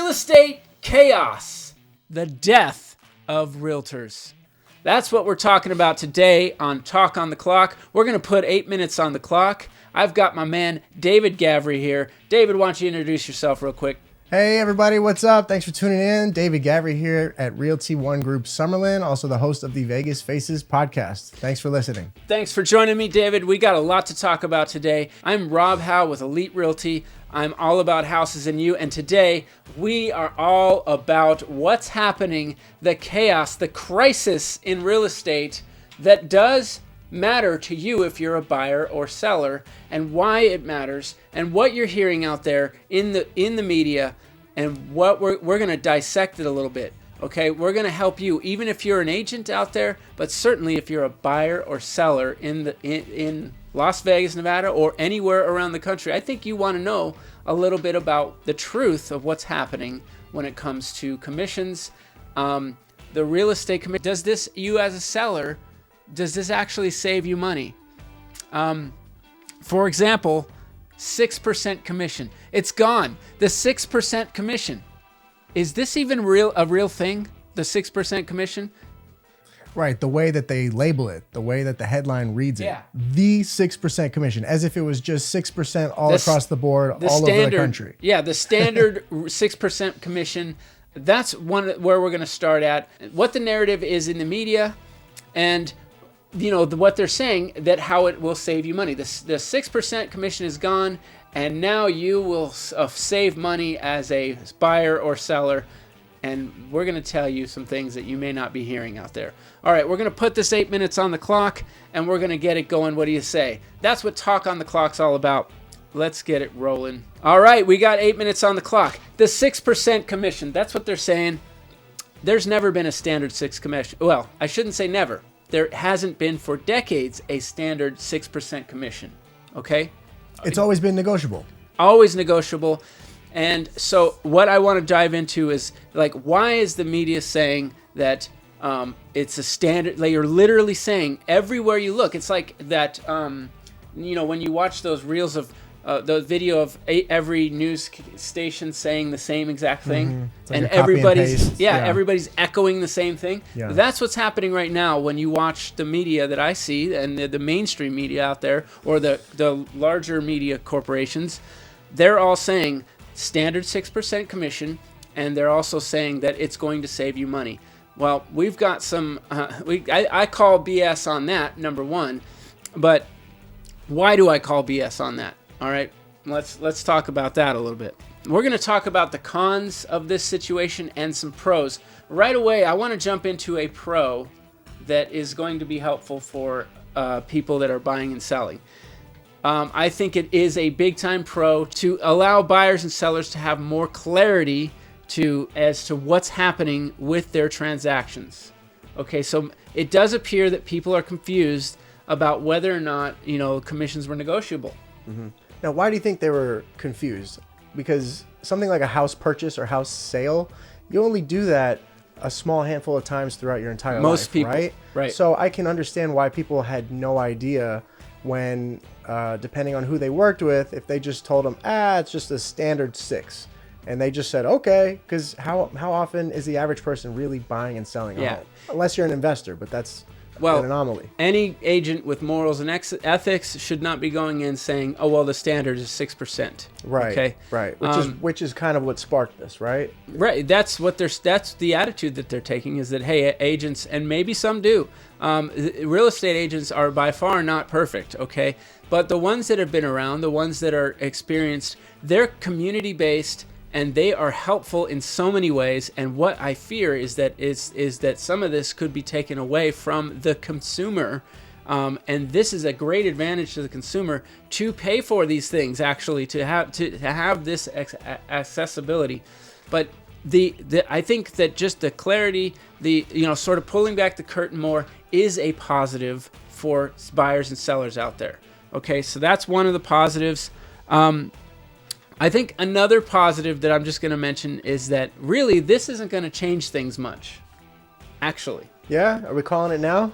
Real estate chaos, the death of realtors. That's what we're talking about today on Talk on the Clock. We're going to put 8 minutes on the clock. I've got my man David Gavri here. David, why don't you introduce yourself real quick? Hey everybody, what's up? Thanks for tuning in. David Gavri here at Realty One Group Summerlin, also the host of the Vegas Faces podcast. Thanks for listening. Thanks for joining me, David. We got a lot to talk about today. I'm Rob Hau with Elite Realty. I'm all about houses and you, and today we are all about what's happening, the chaos, the crisis in real estate that does matter to you if you're a buyer or seller, and why it matters, and what you're hearing out there in the media, and what we're going to dissect it a little bit. Okay, we're going to help you even if you're an agent out there, but certainly if you're a buyer or seller in Las Vegas, Nevada, or anywhere around the country. I think you want to know a little bit about the truth of what's happening when it comes to commissions. The real estate commission, does this, you as a seller, does this actually save you money? For example, 6% commission. It's gone. The 6% commission. Is this even a real thing? The 6% commission? Right, the way that they label it, the way that the headline reads it. The 6% commission, as if it was just 6% all across the board, all over the country. Yeah, the standard 6% commission. That's one where we're going to start at. What the narrative is in the media, and you know what they're saying, that how it will save you money. The 6% commission is gone, and now you will save money as a buyer or seller. And we're going to tell you some things that you may not be hearing out there. All right, we're going to put this 8 minutes on the clock, and we're going to get it going. What do you say? That's what Talk on the Clock's all about. Let's get it rolling. All right, we got 8 minutes on the clock. The 6% commission, that's what they're saying. There's never been a standard 6 commission. Well, I shouldn't say never. There hasn't been for decades a standard 6% commission, okay? It's always been negotiable. Always negotiable. And so what I want to dive into is, like, why is the media saying that it's a standard? Like, you're literally saying everywhere you look. It's like that, you know, when you watch those reels of the video of every news station saying the same exact thing, mm-hmm. Like and everybody's and everybody's echoing the same thing. Yeah. That's what's happening right now when you watch the media that I see, and the mainstream media out there, or the larger media corporations. They're all saying standard 6% commission, and they're also saying that it's going to save you money. Well, we've got some, I call BS on that, number one, but why do I call BS on that? All right, let's talk about that a little bit. We're going to talk about the cons of this situation and some pros. Right away, I want to jump into a pro that is going to be helpful for people that are buying and selling. I think it is a big-time pro to allow buyers and sellers to have more clarity as to what's happening with their transactions. Okay, so it does appear that people are confused about whether or not, you know, commissions were negotiable. Mm-hmm. Now, why do you think they were confused? Because something like a house purchase or house sale, you only do that a small handful of times throughout your entire life. Most people, right? So I can understand why people had no idea when, depending on who they worked with, if they just told them, it's just a standard 6. And they just said, okay, because how often is the average person really buying and selling a home? Unless you're an investor, but that's an anomaly. Any agent with morals and ethics should not be going in saying, oh, well, the standard is 6%. Right, okay? Right, which is kind of what sparked this, right? Right, that's the attitude that they're taking, is that, hey, agents, and maybe some do, real estate agents are by far not perfect, okay? But the ones that have been around, the ones that are experienced, they're community-based, and they are helpful in so many ways. And what I fear is that some of this could be taken away from the consumer. And this is a great advantage to the consumer to pay for these things, actually, to have this accessibility. But I think that just the clarity, sort of pulling back the curtain more, is a positive for buyers and sellers out there. Okay, so that's one of the positives. I think another positive that I'm just going to mention is that really this isn't going to change things much, actually. Yeah? Are we calling it now?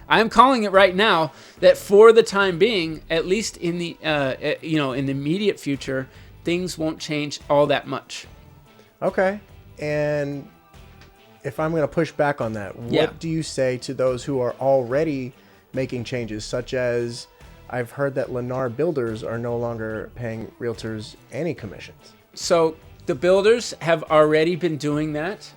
I'm calling it right now that for the time being, at least in the in the immediate future, things won't change all that much. Okay. And if I'm going to push back on that, what Yeah. do you say to those who are already making changes, such as I've heard that Lennar builders are no longer paying realtors any commissions? So the builders have already been doing that.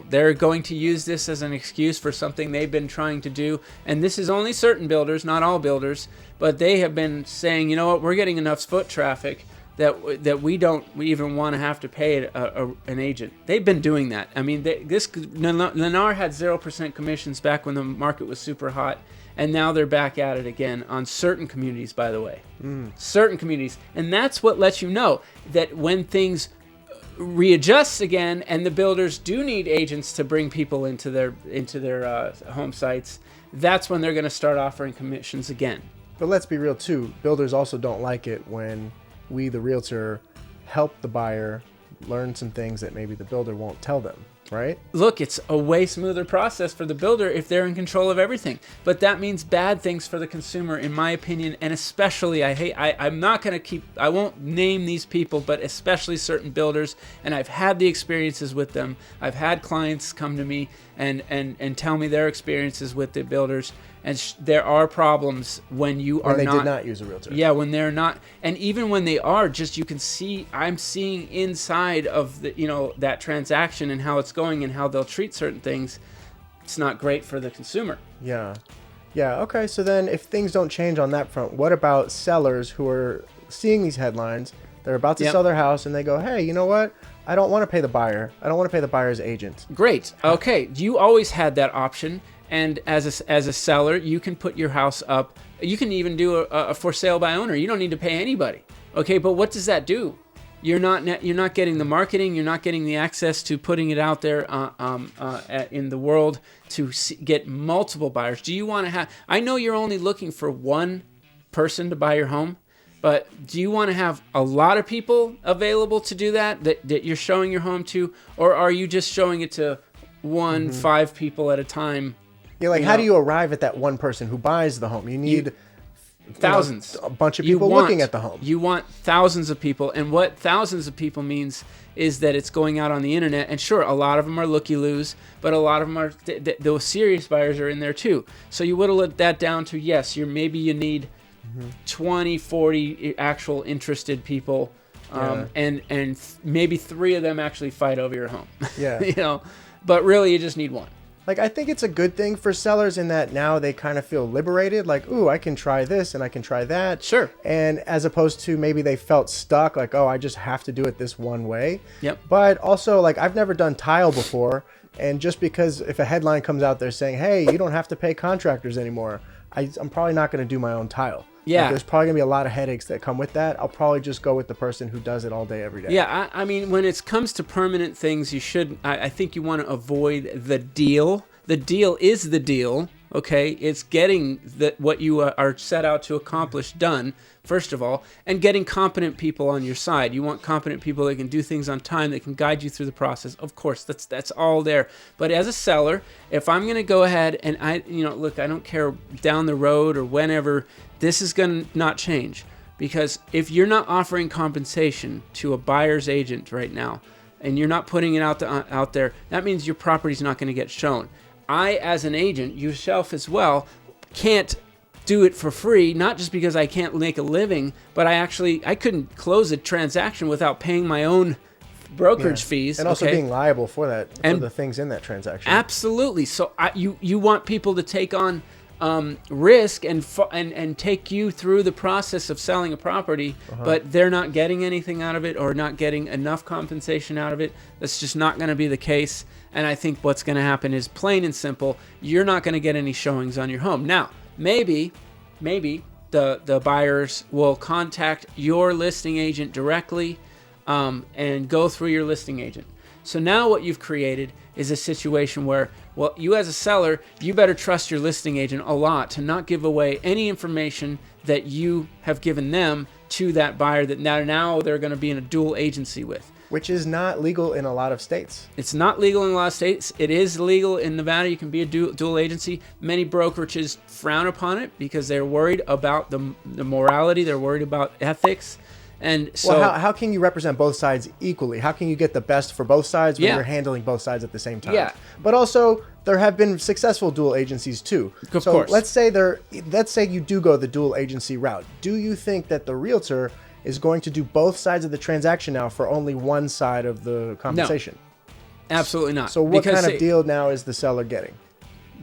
They're going to use this as an excuse for something they've been trying to do. And this is only certain builders, not all builders, but they have been saying, you know what, we're getting enough foot traffic that we don't even want to have to pay an agent. They've been doing that. I mean, Lennar had 0% commissions back when the market was super hot. And now they're back at it again on certain communities, by the way. Certain communities. And that's what lets you know that when things readjust again and the builders do need agents to bring people into their home sites, that's when they're going to start offering commissions again. But let's be real, too. Builders also don't like it when we, the realtor, help the buyer learn some things that maybe the builder won't tell them. Right? Look, it's a way smoother process for the builder if they're in control of everything. But that means bad things for the consumer, in my opinion. And especially, I won't name these people, but especially certain builders. And I've had the experiences with them. I've had clients come to me and tell me their experiences with the builders. And there are problems when you are when they did not use a realtor. Yeah, when they're not, and even when they are, just you can see. I'm seeing inside of that transaction and how it's going and how they'll treat certain things. It's not great for the consumer. Yeah. Okay. So then, if things don't change on that front, what about sellers who are seeing these headlines? They're about to sell their house, and they go, "Hey, you know what? I don't want to pay the buyer. I don't want to pay the buyer's agent." Great. Okay. You always had that option. And as a seller, you can put your house up. You can even do a for sale by owner. You don't need to pay anybody. Okay, but what does that do? You're not getting the marketing. You're not getting the access to putting it out there in the world to get multiple buyers. Do you want to have? I know you're only looking for one person to buy your home, but do you want to have a lot of people available to do that you're showing your home to, or are you just showing it to 5 people at a time? Yeah, like how do you arrive at that one person who buys the home? You need thousands, a bunch of people looking at the home. You want thousands of people, and what thousands of people means is that it's going out on the internet. And sure, a lot of them are looky-loos, but a lot of them are those serious buyers are in there too. So you whittle that down to yes, you need 20, 40 actual interested people, and maybe 3 of them actually fight over your home. Yeah, but really you just need one. Like, I think it's a good thing for sellers in that now they kind of feel liberated. Like, ooh, I can try this and I can try that. Sure. And as opposed to maybe they felt stuck, like, oh, I just have to do it this one way. Yep. But also, like, I've never done tile before. And just because if a headline comes out there saying, hey, you don't have to pay contractors anymore, I'm probably not going to do my own tile. Yeah. Like, there's probably going to be a lot of headaches that come with that. I'll probably just go with the person who does it all day, every day. Yeah, I mean, when it comes to permanent things, I think you want to avoid the deal. The deal is the deal, okay? It's getting what you are set out to accomplish done, first of all, and getting competent people on your side. You want competent people that can do things on time, that can guide you through the process. Of course, that's all there. But as a seller, if I'm going to go ahead and look, I don't care down the road or whenever, this is going to not change. Because if you're not offering compensation to a buyer's agent right now, and you're not putting it out there, that means your property's not going to get shown. I, as an agent, yourself as well, can't do it for free, not just because I can't make a living, but I couldn't close a transaction without paying my own brokerage fees. And also being liable for that, for the things in that transaction. Absolutely. So you want people to take on risk and take you through the process of selling a property, but they're not getting anything out of it or not getting enough compensation out of it. That's just not going to be the case. And I think what's going to happen is plain and simple, you're not going to get any showings on your home. Now, maybe the buyers will contact your listing agent directly and go through your listing agent. So now what you've created is a situation where, well, you as a seller, you better trust your listing agent a lot to not give away any information that you have given them to that buyer that now they're going to be in a dual agency with. Which is not legal in a lot of states. It's not legal in a lot of states. It is legal in Nevada. You can be a dual agency. Many brokerages frown upon it because they're worried about the morality. They're worried about ethics. And so, well, how can you represent both sides equally? How can you get the best for both sides when Yeah. you're handling both sides at the same time? Yeah. But also, there have been successful dual agencies too. Of So course. let's say you do go the dual agency route. Do you think that the realtor is going to do both sides of the transaction now for only one side of the compensation? absolutely not. So what Because kind of deal now is the seller getting?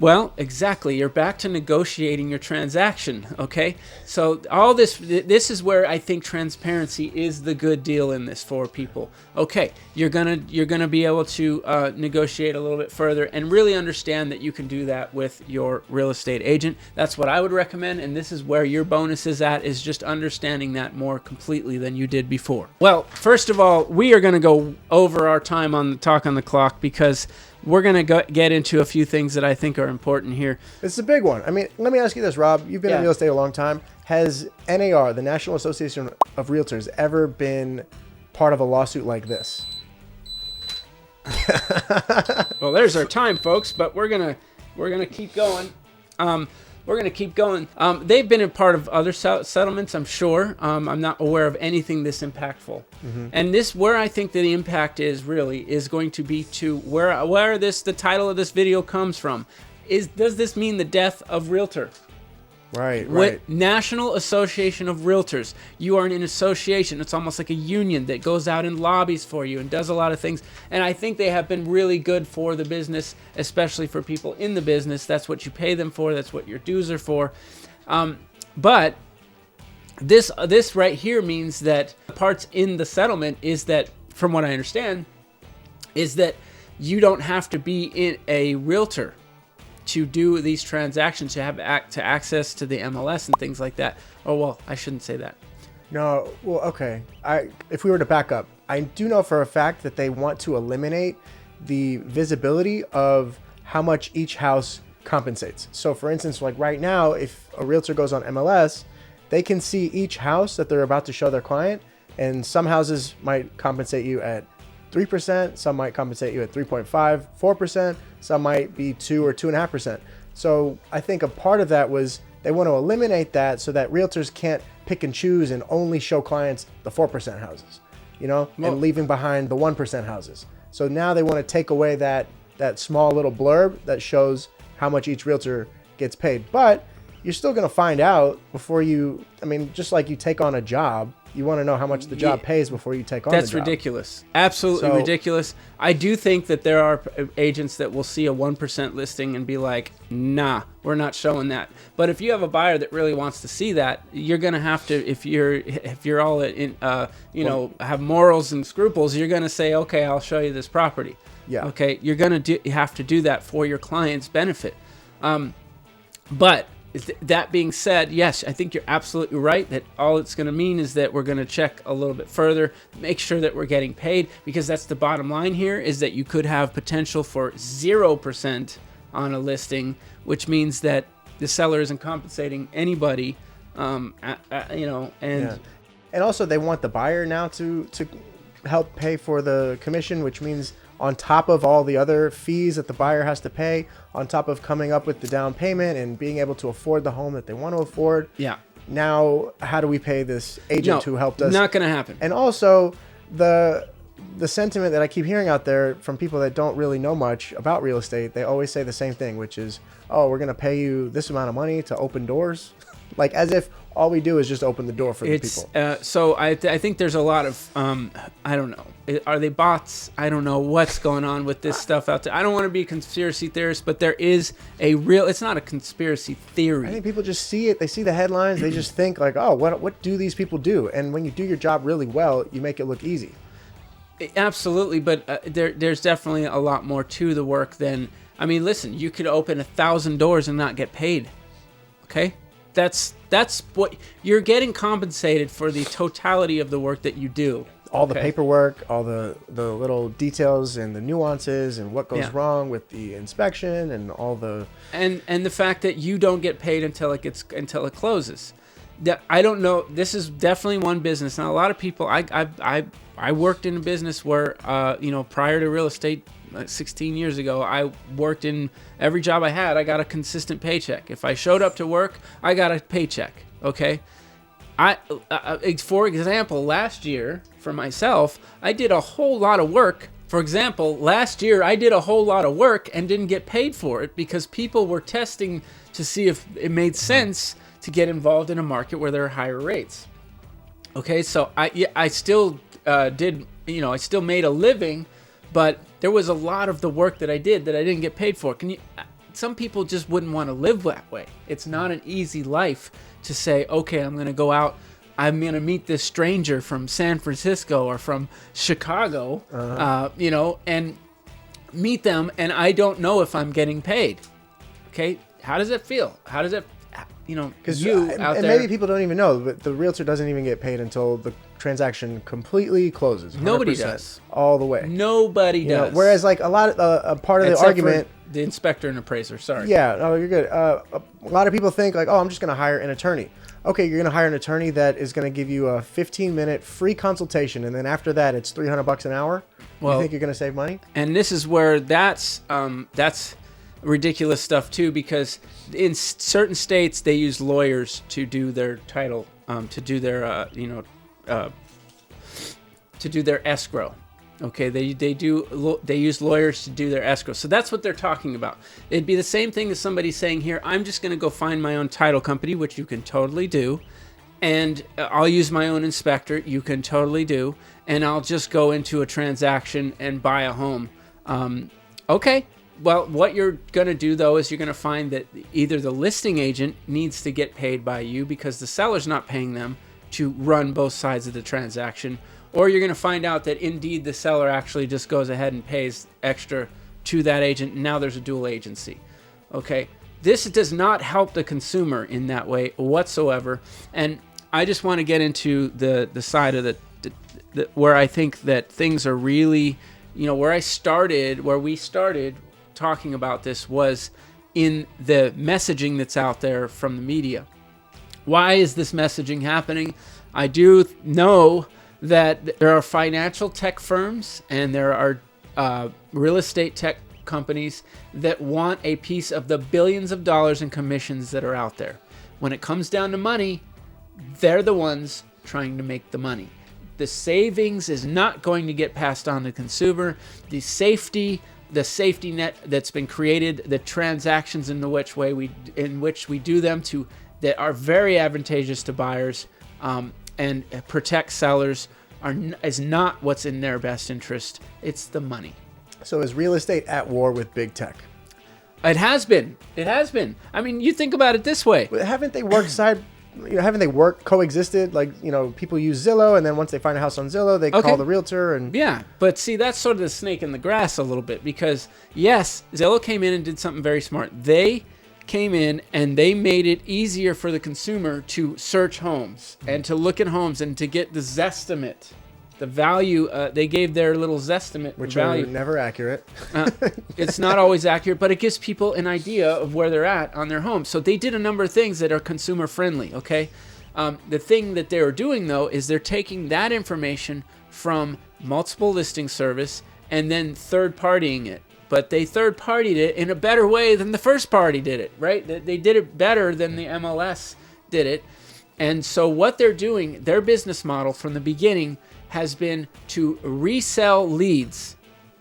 Well, exactly. You're back to negotiating your transaction, okay? So all this is where I think transparency is the good deal in this for people. Okay, you're gonna be able to negotiate a little bit further and really understand that you can do that with your real estate agent. That's what I would recommend, and this is where your bonus is at, is just understanding that more completely than you did before. Well, first of all, we are gonna go over our time on the talk on the clock because we're going to get into a few things that I think are important here. It's a big one. I mean, let me ask you this, Rob. You've been in real estate a long time. Has NAR, the National Association of Realtors, ever been part of a lawsuit like this? Well, there's our time, folks, but we're gonna keep going. We're going to keep going. They've been a part of other settlements, I'm sure. I'm not aware of anything this impactful. And this, where I think that the impact is really, is going to be to where the title of this video comes from. Does this mean the death of Realtor? Right. With National Association of Realtors. You are in an association. It's almost like a union that goes out and lobbies for you and does a lot of things. And I think they have been really good for the business, especially for people in the business. That's what you pay them for. That's what your dues are for. But this right here means that parts in the settlement is that, from what I understand, is that you don't have to be in a realtor to do these transactions, to have access to the MLS and things like that. Oh, well, I shouldn't say that. No, well, okay. If we were to back up, I do know for a fact that they want to eliminate the visibility of how much each house compensates. So for instance, like right now, if a realtor goes on MLS, they can see each house that they're about to show their client, and some houses might compensate you at 3%, some might compensate you at 3.5, 4%, some might be 2 or 2.5%. So I think a part of that was they want to eliminate that so that realtors can't pick and choose and only show clients the 4% houses, and leaving behind the 1% houses. So now they want to take away that small little blurb that shows how much each realtor gets paid. But you're still going to find out before just like you take on a job, you want to know how much the job pays before you take on the job. That's ridiculous. Absolutely ridiculous. I do think that there are agents that will see a 1% listing and be like, nah, we're not showing that. But if you have a buyer that really wants to see that, you're going to have to, if you're all in, have morals and scruples, you're going to say, okay, I'll show you this property. Yeah. Okay. You're going to have to do that for your client's benefit. But that being said, yes, I think you're absolutely right that all it's going to mean is that we're going to check a little bit further, make sure that we're getting paid, because that's the bottom line here, is that you could have potential for 0% on a listing, which means that the seller isn't compensating anybody, and also they want the buyer now to help pay for the commission, which means on top of all the other fees that the buyer has to pay, on top of coming up with the down payment and being able to afford the home that they want to afford. Yeah. Now, how do we pay this agent who helped us? Not going to happen. And also, the sentiment that I keep hearing out there from people that don't really know much about real estate, they always say the same thing, which is, oh, we're going to pay you this amount of money to open doors. Like as if all we do is just open the door for the people. So I think there's a lot of, I don't know. Are they bots? I don't know what's going on with this stuff out there. I don't want to be a conspiracy theorist, but there is it's not a conspiracy theory. I think people just see it. They see the headlines. They just think like, oh, what do these people do? And when you do your job really well, you make it look easy. Absolutely. But there's definitely a lot more to the work than, listen, you could open 1,000 doors and not get paid. Okay? That's what you're getting compensated for, the totality of the work that you do. All the paperwork, all the little details and the nuances and what goes wrong with the inspection and all the and the fact that you don't get paid until it closes. I don't know. This is definitely one business. Now a lot of people. I worked in a business where prior to real estate. 16 years ago, I worked in every job I had. I got a consistent paycheck. If I showed up to work, I got a paycheck. Okay. For example, last year for myself, I did a whole lot of work. For example, last year I did a whole lot of work and didn't get paid for it because people were testing to see if it made sense to get involved in a market where there are higher rates. Okay, so I still did, I still made a living, but there was a lot of the work that I did that I didn't get paid for. Some people just wouldn't want to live that way. It's not an easy life to say, okay, I'm going to go out, I'm going to meet this stranger from San Francisco or from Chicago, and meet them, and I don't know if I'm getting paid. Okay, how does it feel? How does it, because and maybe people don't even know, but the realtor doesn't even get paid until the transaction completely closes. Nobody does. All the way. Nobody does. Whereas like a lot of a part of the argument, the inspector and appraiser. Sorry. Yeah, no, you're good. A lot of people think like, oh, I'm just going to hire an attorney. Okay, you're going to hire an attorney that is going to give you a 15-minute free consultation, and then after that, it's $300 an hour. Well, you think you're going to save money? And this is where that's ridiculous stuff too, because in certain states they use lawyers to do their title, to do their escrow. Okay, they use lawyers to do their escrow. So that's what they're talking about. It'd be the same thing as somebody saying here, I'm just going to go find my own title company, which you can totally do, and I'll use my own inspector, you can totally do, and I'll just go into a transaction and buy a home. Okay, well, what you're going to do though is you're going to find that either the listing agent needs to get paid by you because the seller's not paying them to run both sides of the transaction, or you're going to find out that indeed the seller actually just goes ahead and pays extra to that agent, and now there's a dual agency. Okay, this does not help the consumer in that way whatsoever. And I just want to get into the side of the where I think that things are really, where we started talking about this was in the messaging that's out there from the media. Why is this messaging happening? I do know that there are financial tech firms and there are real estate tech companies that want a piece of the billions of dollars in commissions that are out there. When it comes down to money, they're the ones trying to make the money. The savings is not going to get passed on to the consumer. The safety net that's been created, the transactions in which we do them that are very advantageous to buyers, and protect sellers is not what's in their best interest. It's the money. So is real estate at war with big tech? It has been. I mean, you think about it this way. Haven't they coexisted? Like, people use Zillow, and then once they find a house on Zillow, they call the realtor. And yeah, but see, that's sort of the snake in the grass a little bit, because yes, Zillow came in and did something very smart. They came in and they made it easier for the consumer to search homes and to look at homes and to get the zestimate, the value. They gave their little zestimate, which value. are never accurate. It's not always accurate, but it gives people an idea of where they're at on their home. So they did a number of things that are consumer friendly. Okay, the thing that they're doing though is they're taking that information from multiple listing service and then third partying it. But they third-partied it in a better way than the first party did it, right? They did it better than the MLS did it. And so what they're doing, their business model from the beginning has been to resell leads.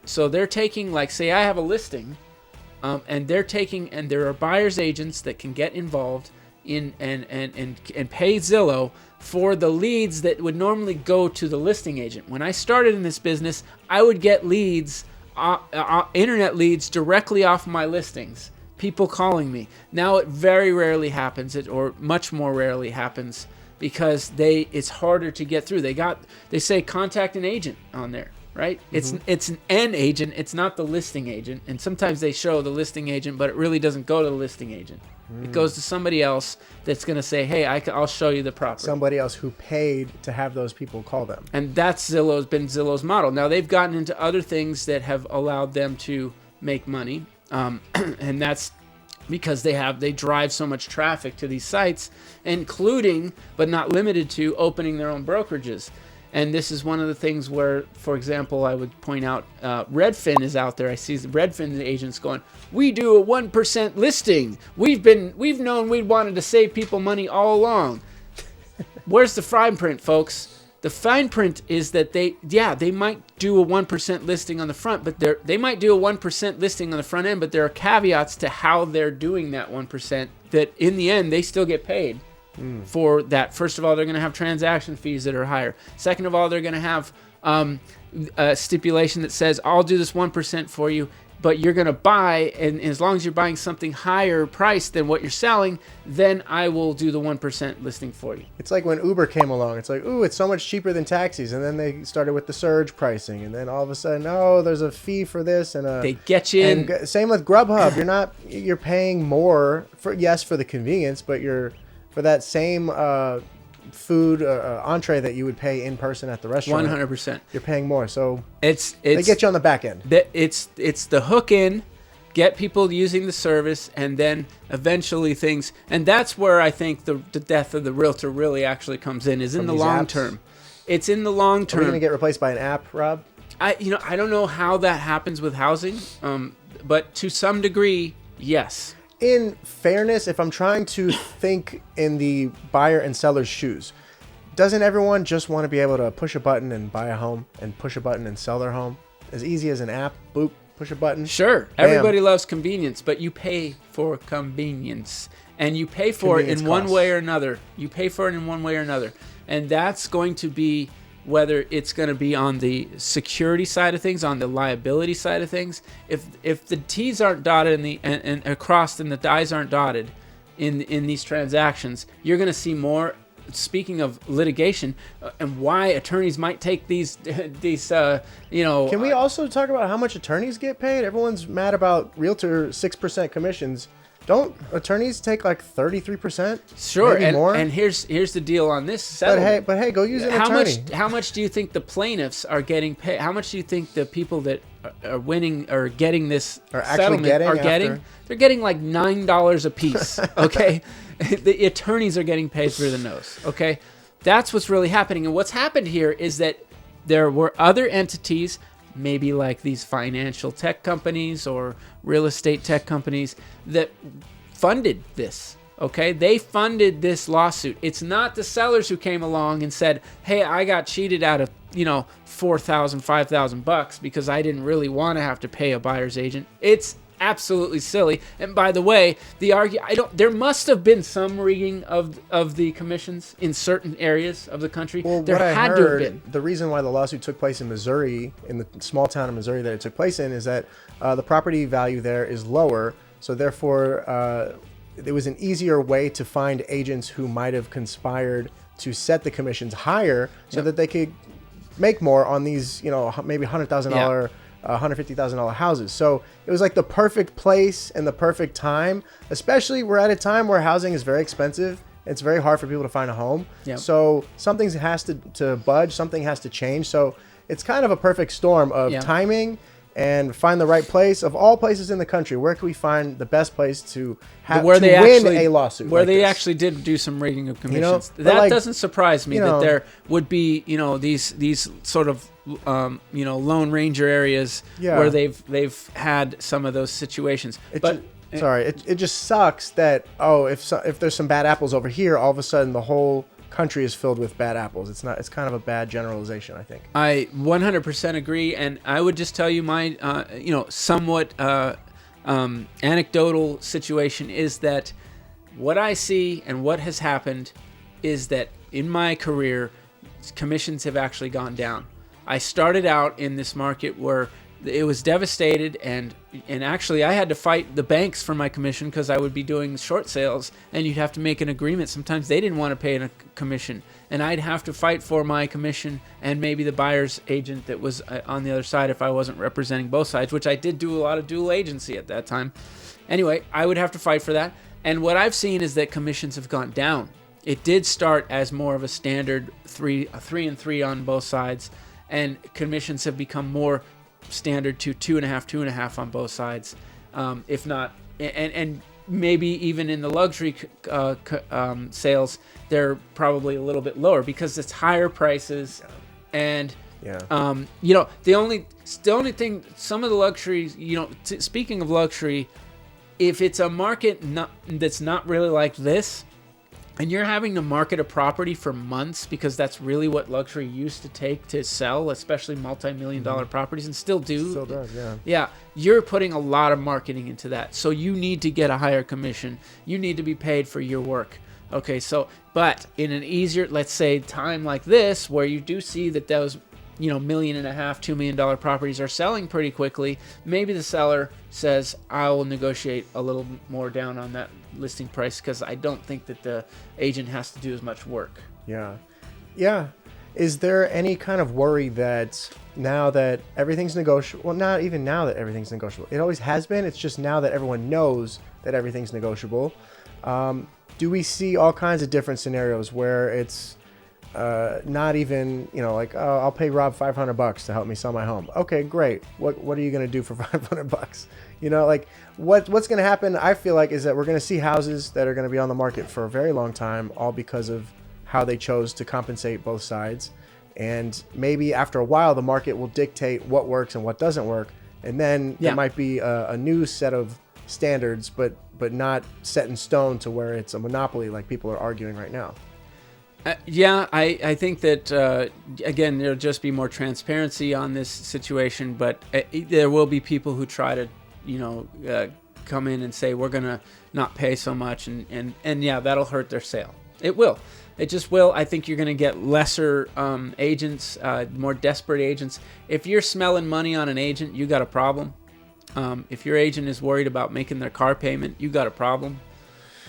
So they're taking, like, say I have a listing, and there are buyer's agents that can get involved in and pay Zillow for the leads that would normally go to the listing agent. When I started in this business, I would get leads, internet leads directly off my listings, people calling me. Now it very rarely happens, or much more rarely happens, because it's harder to get through. They say contact an agent on there, right? Mm-hmm. It's an agent, it's not the listing agent, and sometimes they show the listing agent, but it really doesn't go to the listing agent. It goes to somebody else that's going to say, hey, I'll show you the property. Somebody else who paid to have those people call them. And that's been Zillow's model. Now, they've gotten into other things that have allowed them to make money. And that's because they drive so much traffic to these sites, including, but not limited to, opening their own brokerages. And this is one of the things where, for example, I would point out, Redfin is out there. I see Redfin agents going, we do a 1% listing. We've known we wanted to save people money all along. where's the fine print, folks? The fine print is that they might do a 1% listing on the front, but they might do a 1% listing on the front end, but there are caveats to how they're doing that 1% that in the end they still get paid for that. First of all, they're going to have transaction fees that are higher. Second of all, they're going to have a stipulation that says, I'll do this 1% for you, but you're going to buy, and as long as you're buying something higher priced than what you're selling, then I will do the 1% listing for you. It's like when Uber came along. It's like, ooh, it's so much cheaper than taxis. And then they started with the surge pricing. And then all of a sudden, oh, there's a fee for this. And they get you in. Same with Grubhub. You're paying more for the convenience, but for that same food entree that you would pay in person at the restaurant. 100%. You're paying more. So it's they get you on the back end. It's the hook in, get people using the service, and then eventually things. And that's where I think the death of the realtor really actually comes in, is in the long term. It's in the long term. Are we going to get replaced by an app, Rob? I don't know how that happens with housing, but to some degree, yes. In fairness, if I'm trying to think in the buyer and seller's shoes, doesn't everyone just want to be able to push a button and buy a home and push a button and sell their home? As easy as an app, boop, push a button. Sure. Bam. Everybody loves convenience, but you pay for convenience. And you pay for it in one way or another. You pay for it in one way or another. And that's going to be whether it's going to be on the security side of things, on the liability side of things. If the T's aren't dotted and crossed and the I's aren't dotted in these transactions, you're going to see more. Speaking of litigation and why attorneys might take these Can we also talk about how much attorneys get paid? Everyone's mad about realtor 6% commissions. Don't attorneys take like 33%? Sure, maybe and more? And here's the deal on this settlement. But hey, go use an attorney. How much do you think the plaintiffs are getting paid? How much do you think the people that are winning or getting this settlement are getting? They're getting like $9 a piece. Okay, the attorneys are getting paid through the nose. Okay, that's what's really happening. And what's happened here is that there were other entities, maybe like these financial tech companies or real estate tech companies, that funded this. Okay, they funded this lawsuit. It's not the sellers who came along and said, hey, I got cheated out of $4,000, $5,000 because I didn't really want to have to pay a buyer's agent. It's absolutely silly. And by the way, there must have been some rigging of the commissions in certain areas of the country. Well, there had to have been. The reason why the lawsuit took place in Missouri, in the small town of Missouri that it took place in, is that the property value there is lower. So therefore, it was an easier way to find agents who might have conspired to set the commissions higher so that they could make more on these, maybe $100,000, $150,000 houses. So it was like the perfect place and the perfect time. Especially, we're at a time where housing is very expensive. It's very hard for people to find a home. Yep. So something has to budge. Something has to change. So it's kind of a perfect storm of timing and find the right place. Of all places in the country, where can we find the best place to win a lawsuit? Where they actually did do some rigging of commissions. That doesn't surprise me that there would be, these sort of Lone Ranger areas where they've had some of those situations. It just sucks that if there's some bad apples over here, all of a sudden the whole country is filled with bad apples. It's kind of a bad generalization, I think. I 100% agree, and I would just tell you my somewhat anecdotal situation is that what I see and what has happened is that in my career, commissions have actually gone down. I started out in this market where it was devastated, and actually I had to fight the banks for my commission because I would be doing short sales and you'd have to make an agreement. Sometimes they didn't want to pay a commission, and I'd have to fight for my commission and maybe the buyer's agent that was on the other side if I wasn't representing both sides, which I did do a lot of dual agency at that time. Anyway, I would have to fight for that. And what I've seen is that commissions have gone down. It did start as more of a standard 3 and 3 on both sides, and commissions have become more standard to 2.5 on both sides, if not, and maybe even in the luxury sales, they're probably a little bit lower because it's higher prices, and the only thing, some of the luxury, speaking of luxury, if it's a market that's not really like this, and you're having to market a property for months, because that's really what luxury used to take to sell, especially multi-million-dollar properties, and still do. Still does, yeah. Yeah, you're putting a lot of marketing into that. So you need to get a higher commission. You need to be paid for your work. Okay, so, but in an easier, let's say, time like this, where you do see that those, $1.5 million, $2 million properties are selling pretty quickly, maybe the seller says, I will negotiate a little more down on that listing price, because I don't think that the agent has to do as much work. Yeah. Yeah. Is there any kind of worry that now that everything's negotiable, well, not even now that everything's negotiable, it always has been, it's just now that everyone knows that everything's negotiable, do we see all kinds of different scenarios where it's not even, like, oh, I'll pay Rob $500 to help me sell my home. Okay, great. What are you going to do for $500? Like what's going to happen, I feel like, is that we're going to see houses that are going to be on the market for a very long time, all because of how they chose to compensate both sides. And maybe after a while, the market will dictate what works and what doesn't work. And then there might be a new set of standards, but not set in stone to where it's a monopoly like people are arguing right now. I think that, again, there'll just be more transparency on this situation, but there will be people who try to, come in and say, we're going to not pay so much. And yeah, that'll hurt their sale. It will. It just will. I think you're going to get lesser agents, more desperate agents. If you're smelling money on an agent, you got a problem. If your agent is worried about making their car payment, you got a problem.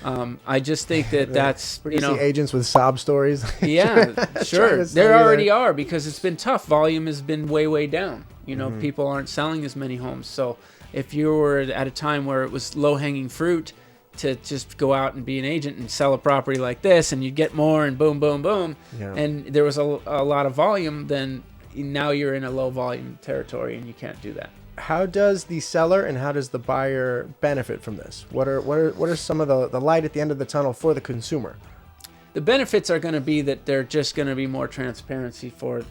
I just think that's, see agents with sob stories. Yeah, sure. There already are, because it's been tough. Volume has been way, way down. People aren't selling as many homes. So if you were at a time where it was low-hanging fruit to just go out and be an agent and sell a property like this, and you get more and boom, boom, boom, and there was a lot of volume, then now you're in a low-volume territory and you can't do that. How does the seller and how does the buyer benefit from this? What are some of the light at the end of the tunnel for the consumer? The benefits are going to be that they're just going to be more transparency for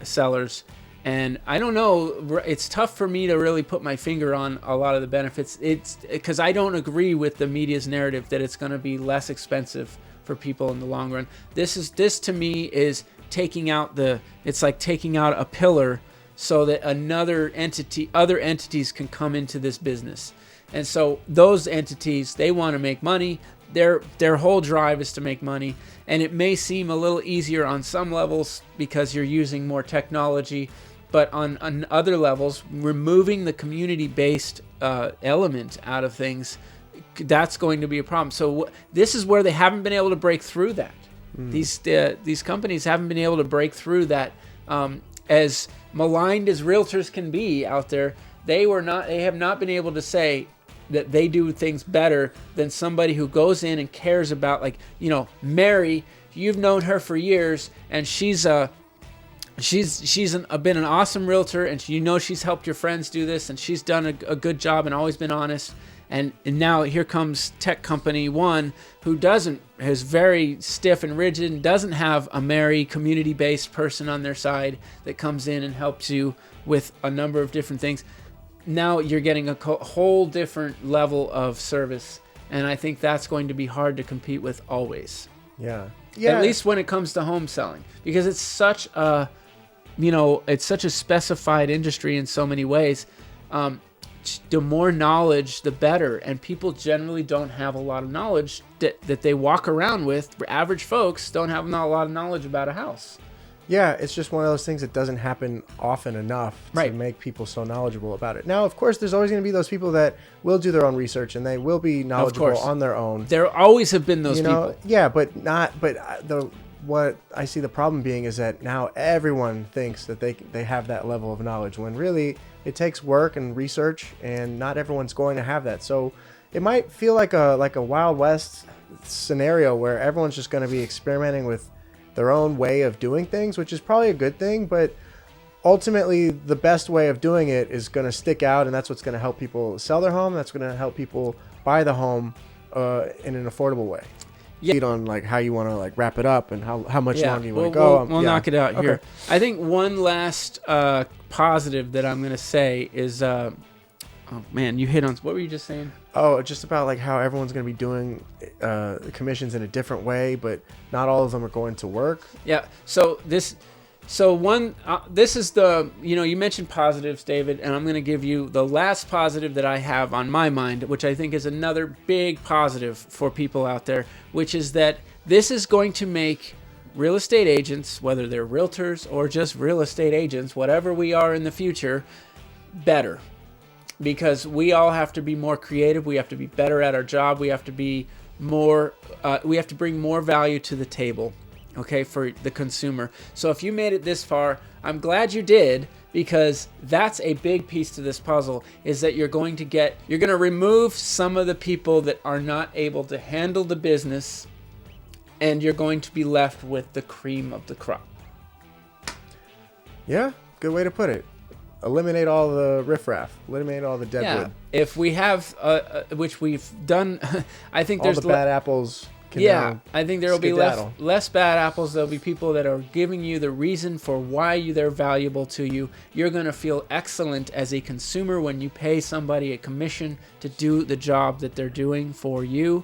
sellers. And I don't know, it's tough for me to really put my finger on a lot of the benefits. It's because I don't agree with the media's narrative that it's going to be less expensive for people in the long run. This to me is it's like taking out a pillar so that other entities can come into this business. And so those entities, they want to make money. Their whole drive is to make money. And it may seem a little easier on some levels because you're using more technology, but on other levels, removing the community-based element out of things, that's going to be a problem. So this is where they haven't been able to break through that. These companies haven't been able to break through that. As maligned as realtors can be out there, they have not been able to say that they do things better than somebody who goes in and cares about, like, Mary, you've known her for years, and she's been an awesome realtor, and she's helped your friends do this, and she's done a good job and always been honest. And now here comes tech company one, who is very stiff and rigid and doesn't have a Mary community-based person on their side that comes in and helps you with a number of different things. Now you're getting a whole different level of service, and I think that's going to be hard to compete with always. Yeah. At least when it comes to home selling, because it's such a specified industry in so many ways. The more knowledge, the better. And people generally don't have a lot of knowledge that they walk around with. Average folks don't have a lot of knowledge about a house. Yeah, it's just one of those things that doesn't happen often enough to make people so knowledgeable about it. Now, of course, there's always going to be those people that will do their own research and they will be knowledgeable on their own. There always have been those people. Yeah, but what I see the problem being is that now everyone thinks that they have that level of knowledge, when really it takes work and research, and not everyone's going to have that. So it might feel like a Wild West scenario where everyone's just going to be experimenting with their own way of doing things, which is probably a good thing, but ultimately the best way of doing it is going to stick out, and that's what's going to help people sell their home. That's going to help people buy the home in an affordable way. Yeah. On like how you want to like wrap it up and how much longer you want to go. We'll knock it out here. I think one last positive that I'm going to say is Oh man, you hit on what were you just saying? Oh, just about like how everyone's going to be doing commissions in a different way, but not all of them are going to work. Yeah. This is the, you mentioned positives, David, and I'm going to give you the last positive that I have on my mind, which I think is another big positive for people out there, which is that this is going to make real estate agents, whether they're realtors or just real estate agents, whatever we are in the future, better. Because we all have to be more creative. We have to be better at our job. We have to be more. We have to bring more value to the table, okay, for the consumer. So if you made it this far, I'm glad you did, because that's a big piece to this puzzle. Is that you're going to remove some of the people that are not able to handle the business, and you're going to be left with the cream of the crop. Yeah, good way to put it. Eliminate all the riffraff. Eliminate all the deadwood. Yeah, if we have, which we've done, I think all there's the bad apples. I think there will be less bad apples. There'll be people that are giving you the reason for why they're valuable to you. You're going to feel excellent as a consumer when you pay somebody a commission to do the job that they're doing for you.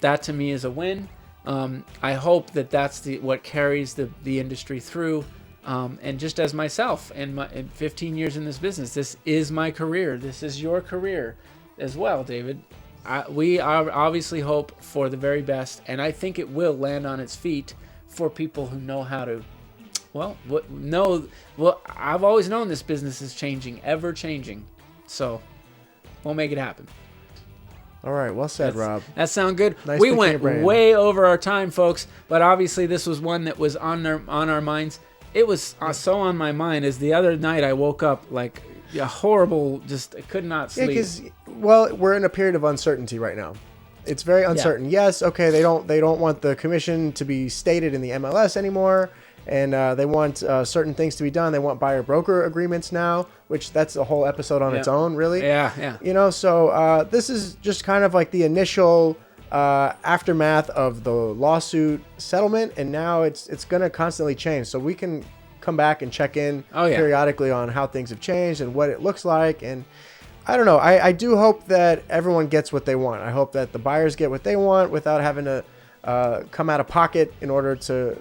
That to me is a win. I hope that that's what carries the industry through. And just as myself, and 15 years in this business, this is my career. This is your career as well, David. We obviously hope for the very best, and I think it will land on its feet for people who know how to. I've always known this business is changing, ever changing. So we'll make it happen. All right, well said, Rob. That sound good? Nice we went way over our time, folks, but obviously this was one that was on our minds. It was so on my mind as the other night I woke up like a horrible, I could not sleep. Yeah, because, we're in a period of uncertainty right now. It's very uncertain. Yeah. Yes, okay, they don't want the commission to be stated in the MLS anymore, and they want certain things to be done. They want buyer-broker agreements now, which that's a whole episode on its own, really. Yeah. So this is just kind of like the initial aftermath of the lawsuit settlement, and now it's going to constantly change, so we can come back and check in periodically on how things have changed and what it looks like. And I don't know, I do hope that everyone gets what they want. I hope that the buyers get what they want without having to come out of pocket in order to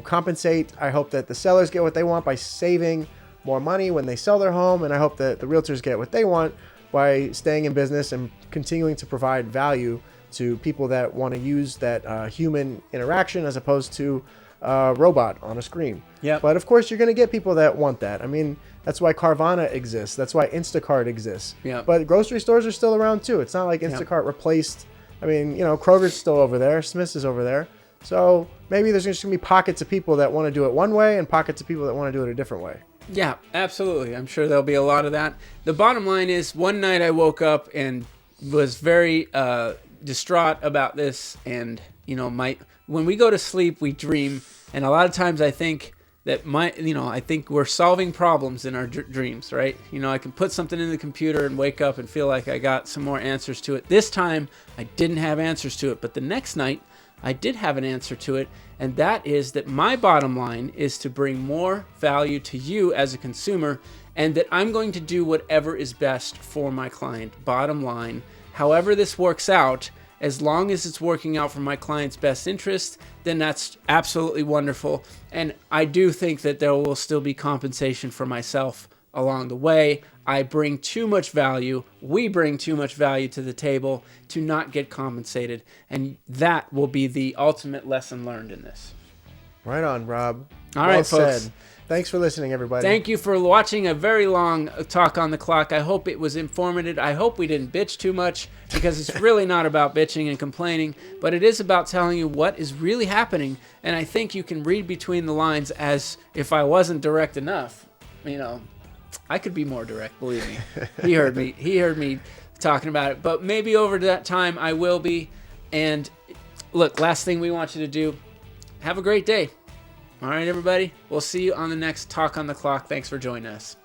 compensate. I hope that the sellers get what they want by saving more money when they sell their home, and I hope that the realtors get what they want by staying in business and continuing to provide value to people that want to use that human interaction as opposed to a robot on a screen. Yeah. But of course, you're going to get people that want that. I mean, that's why Carvana exists. That's why Instacart exists. Yeah. But grocery stores are still around too. It's not like Instacart replaced. I mean, Kroger's still over there. Smith's is over there. So maybe there's just going to be pockets of people that want to do it one way and pockets of people that want to do it a different way. Yeah, absolutely. I'm sure there'll be a lot of that. The bottom line is, one night I woke up and was very distraught about this, and when we go to sleep we dream, and a lot of times I think that I think we're solving problems in our dreams, right? I can put something in the computer and wake up and feel like I got some more answers to it. This time I didn't have answers to it, but the next night I did have an answer to it, and that is that my bottom line is to bring more value to you as a consumer, and that I'm going to do whatever is best for my client. Bottom line, however this works out, as long as it's working out for my client's best interest, then that's absolutely wonderful. And I do think that there will still be compensation for myself along the way. I bring too much value. We bring too much value to the table to not get compensated. And that will be the ultimate lesson learned in this. Right on, Rob. All right, folks. Said. Thanks for listening, everybody. Thank you for watching a very long Talk on the Clock. I hope it was informative. I hope we didn't bitch too much, because it's really not about bitching and complaining, but it is about telling you what is really happening. And I think you can read between the lines, as if I wasn't direct enough. I could be more direct, believe me. He heard me talking about it, but maybe over that time I will be. And look, last thing we want you to do, have a great day. All right, everybody. We'll see you on the next Talk on the Clock. Thanks for joining us.